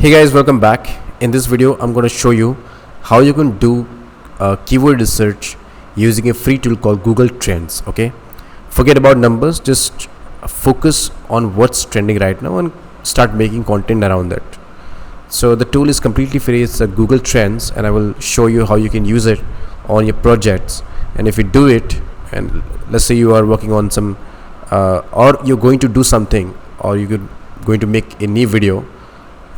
Hey guys, welcome back. In this video I'm going to show you how you can do keyword research using a free tool called Google Trends. Okay, forget about numbers, just focus on what's trending right now and start making content around that. So the tool is completely free. It's a Google Trends, and I will show you how you can use it on your projects. And if you do it, and let's say you are working on some or you're going to do something, or you're going to make a new video,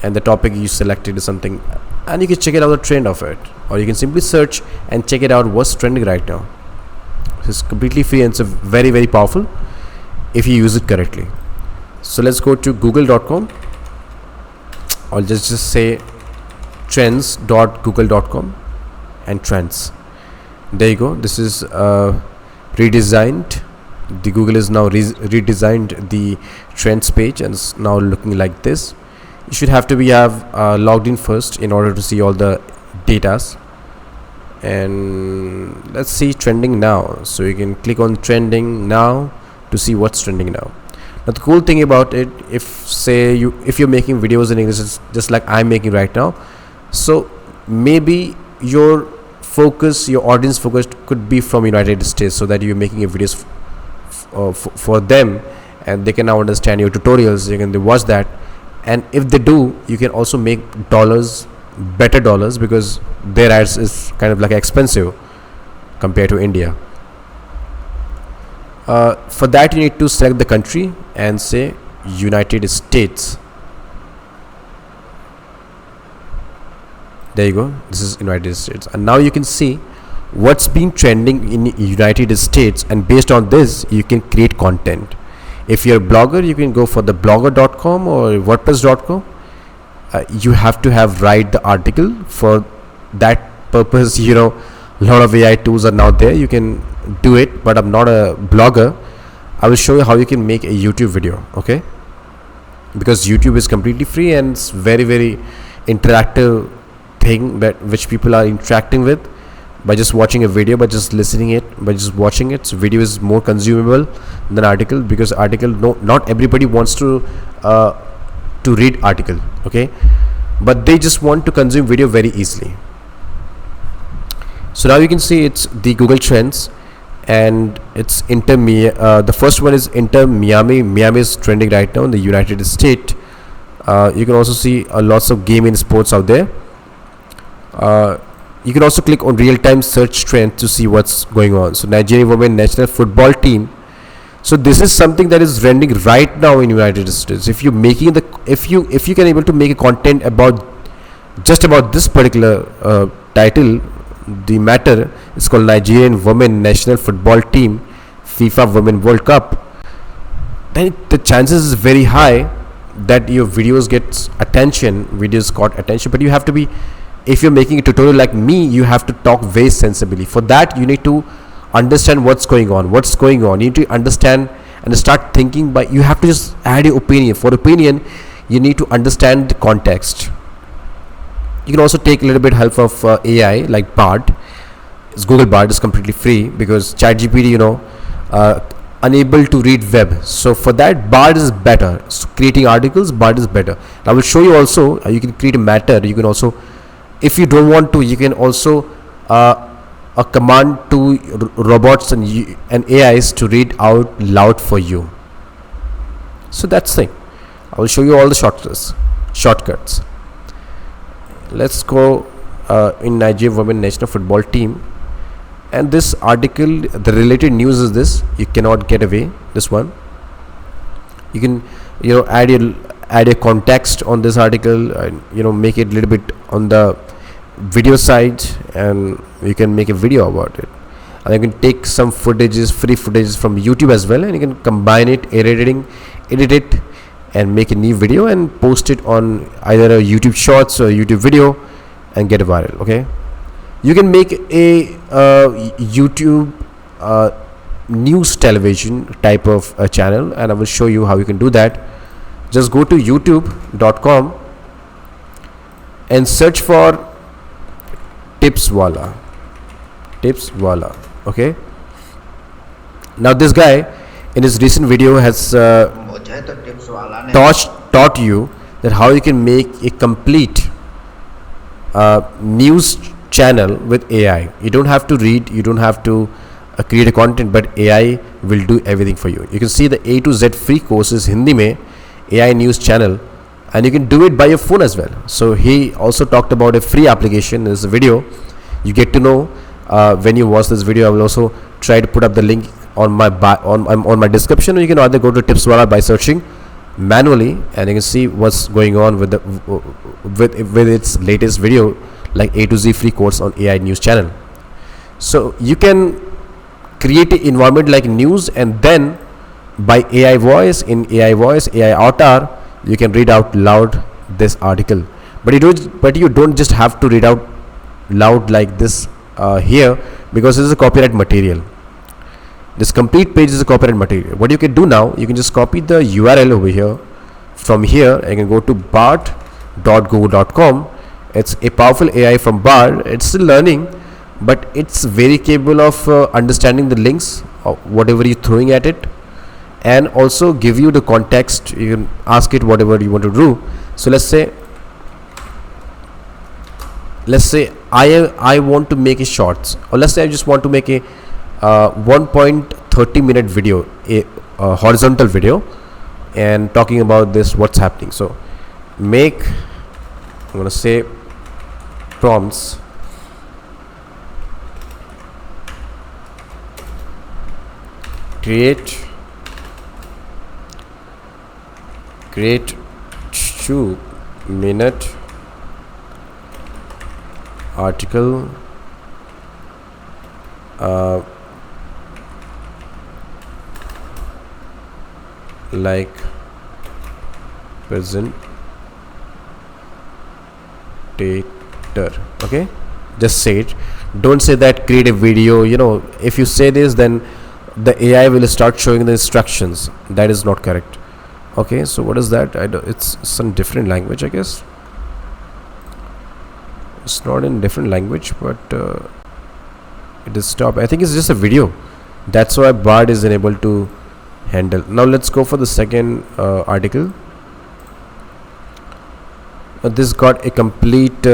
and the topic you selected is something, and you can check it out the trend of it, or you can simply search and check it out what's trending right now. It's completely free and it's very powerful if you use it correctly. So let's go to google.com, or just say trends.google.com and trends. There you go. This is redesigned. The Google is now redesigned the trends page, and it's now looking like this. You should have to have logged in first in order to see all the datas. And let's see trending now. So you can click on trending now to see what's trending now. Now the cool thing about it, if you're making videos in English, just like I'm making right now, so maybe your audience focus could be from United States, so that you're making a videos for them, and they can now understand your tutorials. They can watch that, and if they do, you can also make better dollars, because their ads is kind of like expensive compared to India. For that, you need to select the country and say United States. There you go. This is United States, and now you can see what's been trending in United States, and based on this you can create content. If you're a blogger, you can go for the blogger.com or wordpress.com. You have to write the article. For that purpose, a lot of AI tools are now there. You can do it, but I'm not a blogger. I will show you how you can make a YouTube video, okay? Because YouTube is completely free, and it's very interactive thing which people are interacting with by just watching a video, by just listening it, by just watching it. So video is more consumable than article, because article, not everybody wants to read article, okay, but they just want to consume video very easily. So now you can see it's the Google Trends, and it's the first one is Inter Miami. Miami is trending right now in the United States. You can also see lots of gaming sports out there. You can also click on real-time search trend to see what's going on. So Nigerian women national football team. So this is something that is trending right now in United States. If you can able to make a content about this particular title, the matter is called Nigerian women national football team FIFA Women World Cup, then the chances is very high that your videos got attention. But you have to be, if you're making a tutorial like me, you have to talk very sensibly. For that, you need to understand what's going on. You need to understand and start thinking, but you have to just add your opinion. For opinion, you need to understand the context. You can also take a little bit help of AI like Bard. Google Bard is completely free, because ChatGPT, unable to read web. So for that, Bard is better. So creating articles, Bard is better. I will show you also. You can create a matter. You can also, if you don't want to, you can also a command to robots and AIs to read out loud for you. So that's the thing. I will show you all the shortcuts. Let's go in Nigerian women national football team, and this article, the related news is this. You cannot get away this one. You can add a context on this article, and make it a little bit on the video side, and you can make a video about it. And you can take some free footages from YouTube as well, and you can combine it, edit it, and make a new video and post it on either a YouTube Shorts or YouTube video and get it viral. Okay, you can make a YouTube news television type of a channel, and I will show you how you can do that. Just go to youtube.com and search for tipswala. Okay, now this guy in his recent video has taught you that how you can make a complete news channel with AI. You don't have to read, you don't have to create a content, but AI will do everything for you. You can see the A to Z free courses Hindi mein AI news channel, and you can do it by your phone as well. So he also talked about a free application. There's a video. You get to know when you watch this video. I will also try to put up the link on my on my description, or you can either go to Tipswala by searching manually, and you can see what's going on with the with its latest video, like A to Z free course on AI news channel. So you can create an environment like news, and then by AI voice, in AI voice, AI avatar, you can read out loud this article. But you don't just have to read out loud like this here, because this is a copyright material. This complete page is a copyright material. What you can do now, you can just copy the URL over here. From here, I can go to bard.google.com. It's a powerful AI from Bard. It's still learning, but it's very capable of understanding the links or whatever you're throwing at it, and also give you the context. You can ask it whatever you want to do. So let's say I want to make a shorts, or let's say I just want to make a 1.30 minute video, a horizontal video, and talking about this what's happening. So I'm gonna say prompts create 2-minute article like presentator. Okay, just say it. Don't say that create a video. If you say this, then the AI will start showing the instructions. That is not correct. Okay, so what is that? It's some different language, I guess. It's not in different language, but it is stop. I think it's just a video. That's why Bard is unable to handle. Now let's go for the second article. This got a complete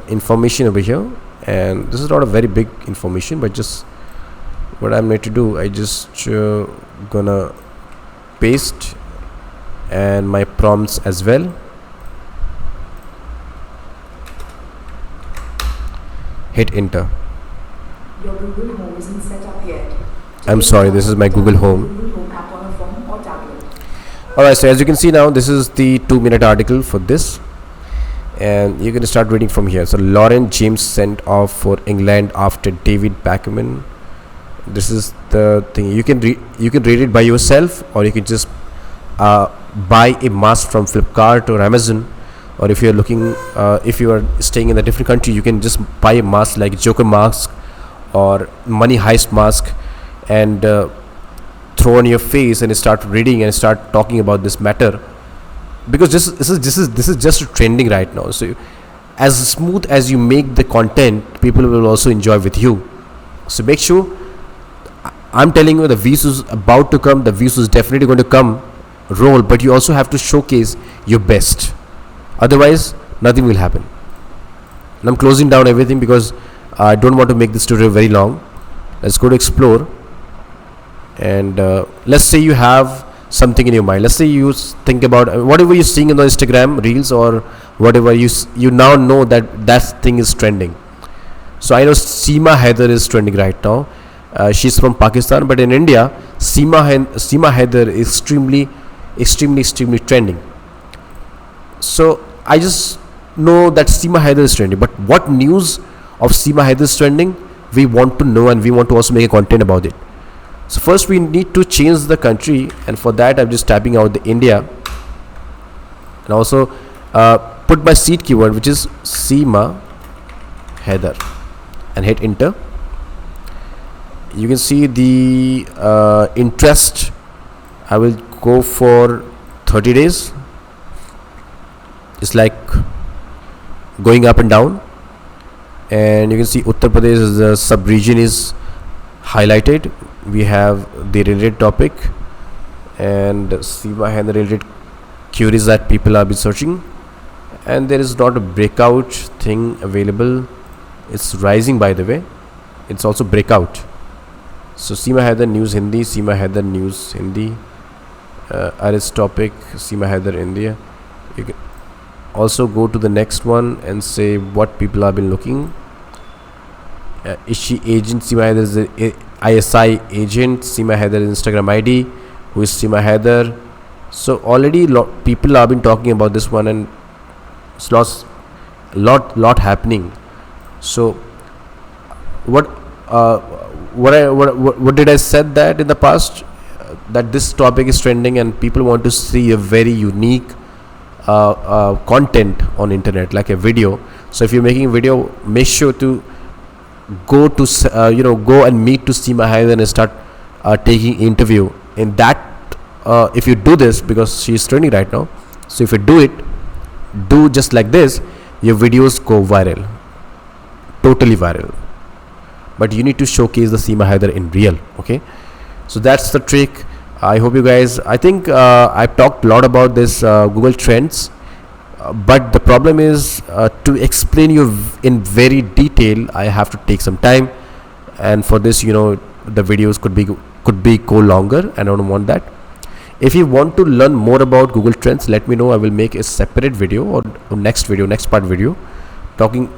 information over here, and this is not a very big information, but just what I'm going to do, I just gonna paste and my prompts as well. Hit enter. Your Google Home isn't set up yet. I'm sorry, this is my Google Home. Google Home app on a phone or tablet. Alright, so as you can see now, this is the 2-minute article for this, and you can start reading from here. So Lauren James sent off for England after David Beckham. This is the thing. You can read it by yourself, or you can just buy a mask from Flipkart or Amazon. Or if you're looking, if you are staying in a different country, you can just buy a mask like Joker mask or Money Heist mask, and throw on your face and start reading and start talking about this matter, because this is just trending right now. So as smooth as you make the content, people will also enjoy with you. So make sure, I'm telling you, the views is about to come, the views is definitely going to come, roll, but you also have to showcase your best. Otherwise, nothing will happen. And I'm closing down everything because I don't want to make this tutorial very long. Let's go to explore, and let's say you have something in your mind. Let's say you think about whatever you're seeing in the Instagram reels, or whatever you now know that thing is trending. So I know Seema Hairder is trending right now. She's from Pakistan, but in India, Seema Hairder is extremely trending. So I just know that Seema Hairder is trending, but what news of Seema Hairder is trending, we want to know, and we want to also make a content about it. So first we need to change the country, and for that I'm just typing out the India, and also put my seed keyword, which is Seema Hairder, and hit enter. You can see the interest. I will go for 30 days. It's like going up and down, and you can see Uttar Pradesh as the sub-region is highlighted. We have the related topic and Seema Hairder related queries that people are be searching. and there is not a breakout thing available. It's rising, by the way. It's also breakout. So Seema Hairder news Hindi, Seema Hairder news Hindi, arrest topic, Seema Hairder India. You can also go to the next one and say what people have been looking. Is she agent? Seema Hairder is a ISI agent. Seema Hairder is Instagram ID. Who is Seema Hairder? So already people have been talking about this one, and it's lot happening. So what what did I said that in the past, that this topic is trending and people want to see a very unique content on internet, like a video. So if you're making a video, make sure to go to go and meet to Seema Hairder and start taking interview in that. If you do this, because she is trending right now, so if you do it, do just like this, your videos go viral, totally viral. But you need to showcase the Seema Hairder in real. Okay, so that's the trick. I hope you guys, I think I've talked a lot about this Google Trends, but the problem is to explain you in very detail, I have to take some time, and for this, the videos could be go longer, and I don't want that. If you want to learn more about Google Trends, let me know. I will make a separate video, or next part video, talking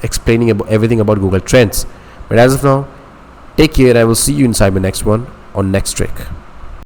explaining about everything about Google Trends. But as of now, take care. I will see you inside my next one on next trick.